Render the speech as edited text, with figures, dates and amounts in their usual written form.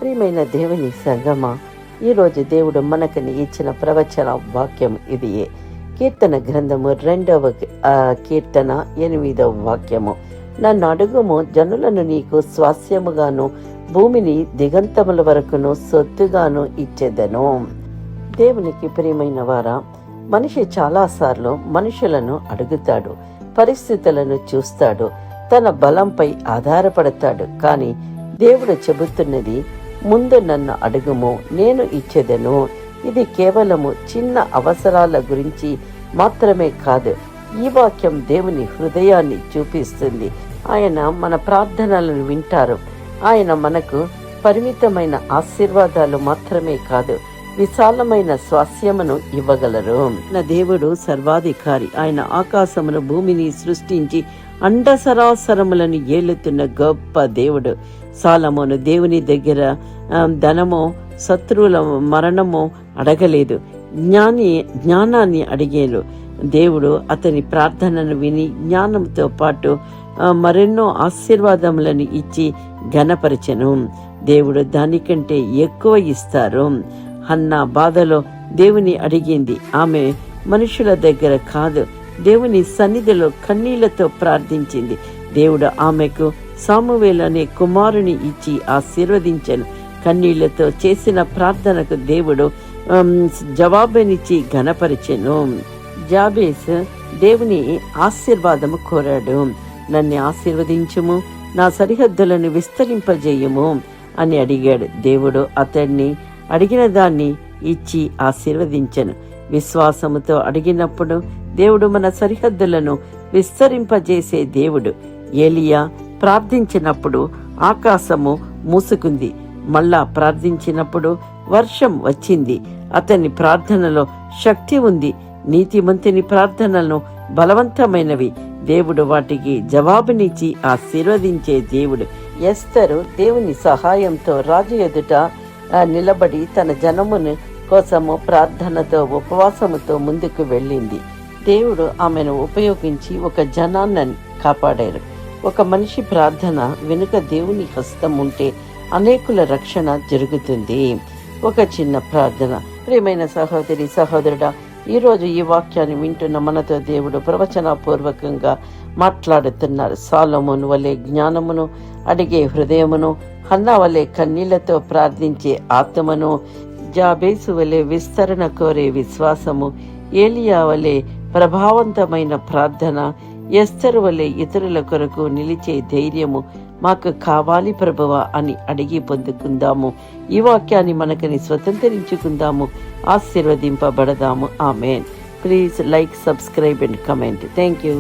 ప్రియమైన దేవుని సంగమా, ఈరోజు దేవుడు మనకని ఇచ్చిన ప్రవచన వాక్యం ఇదియే. కీర్తన గ్రంథము 2వ కీర్తన 8వ వాక్యము. నన్ను అడుగుము, జనులను నీకు స్వాస్యముగాను భూమిని దిగంతముల వరకును సొత్తుగాను ఇచ్చేదను. దేవునికి ప్రియమైన వారా, మనిషి చాలాసార్లు మనుషులను అడుగుతాడు, పరిస్థితులను చూస్తాడు, తన బలంపై ఆధారపడతాడు. కానీ దేవుడు చెబుతున్నది, ముందు నన్ను అడుగుము, నేను ఇచ్చేదను. ఇది కేవలము చిన్న అవసరాల గురించి మాత్రమే కాదు. ఈ వాక్యం దేవుని హృదయాన్ని చూపిస్తుంది. ఆయన మన ప్రార్థనలను వింటారు. ఆయన మనకు పరిమితమైన ఆశీర్వాదాలు మాత్రమే కాదు, విశాలమైన స్వాస్యమును ఇవ్వగలరు. నా దేవుడు సర్వాధికారి. ఆయన ఆకాశమును భూమిని సృష్టించి అండసరాసరములను ఏలుతున్న గొప్ప దేవుడు. సాలమోను దేవుని దగ్గర ధనమో శత్రువుల మరణమో అడగలేదు, జ్ఞానాన్ని అడిగేలు. దేవుడు అతని ప్రార్థనను విని జ్ఞానంతో పాటు మరెన్నో ఆశీర్వాదములను ఇచ్చి ఘనపరచెను. దేవుడు దానికంటే ఎక్కువ ఇస్తారు. హన్నా బాధలో దేవుని అడిగింది. ఆమె మనుషుల దగ్గర కాదు, దేవుని సన్నిధిలో కన్నీళ్లతో ప్రార్థించింది. దేవుడు ఆమెకు సామువేలు అనే కుమారుని ఇచ్చి ఆశీర్వదించెను. కన్నీళ్లతో చేసిన ప్రార్థనకు దేవుడు జవాబునిచ్చి ఘనపరిచెను. జాబేసు దేవుని ఆశీర్వాదము కోరాడు. నన్ను ఆశీర్వదించుము, నా సరిహద్దులను విస్తరింపజేయము అని అడిగాడు. దేవుడు అతన్ని అడిగిన దాన్ని ఇచ్చి ఆశీర్వదించెను. విశ్వాసముతో అడిగినప్పుడు దేవుడు మన సరిహద్దులను విస్తరింపజేసే దేవుడు. ఏలియా ప్రార్థించినప్పుడు ఆకాశము మూసుకుంది, మళ్ళా ప్రార్థించినప్పుడు వర్షం వచ్చింది. అతని ప్రార్థనలో శక్తి ఉంది. నీతిమంతుని ప్రార్థనలను బలవంతమైనవి. దేవుడు వాటికి జవాబునిచ్చి ఆశీర్వదించే దేవుడు. ఎస్తరు దేవుని సహాయంతో రాజు ఎదుట నిలబడి తన జనమును కోసము ప్రార్థనతో ఉపవాసముతో ముందుకు వెళ్ళింది. దేవుడు ఆమెను ఉపయోగించి ఒక జనాన్ని కాపాడారు. ఒక మనిషి ప్రార్థన వెనుక దేవుని హస్తం ఉంటే అనేకుల రక్షణ జరుగుతుంది. ఒక చిన్న ప్రార్థన. ప్రియమైన సహోదరి సహోదరుడా, ఈరోజు ఈ వాక్యాన్ని వింటున్న మనతో దేవుడు ప్రవచనపూర్వకంగా మాట్లాడుతున్నారు. సాలొమోను వలె జ్ఞానమును అడిగే హృదయమును, హన్నా వలె కన్నీళ్లతో ప్రార్థించే ఆత్మను, జాబేసు వలె విస్తరణ కోరే విశ్వాసము, ఏలియా వలె ప్రభావవంతమైన ప్రార్థన, ఎస్తరు వలె ఇతరుల కొరకు నిలిచే ధైర్యము మాకు కావాలి ప్రభువా అని అడిగి పొందుకుందాము. ఈ వాక్యాన్ని మనకని స్వతంత్రించుకుందాము, ఆశీర్వదింపబడదాము. ఆమేన్. Please like, subscribe and comment. Thank you.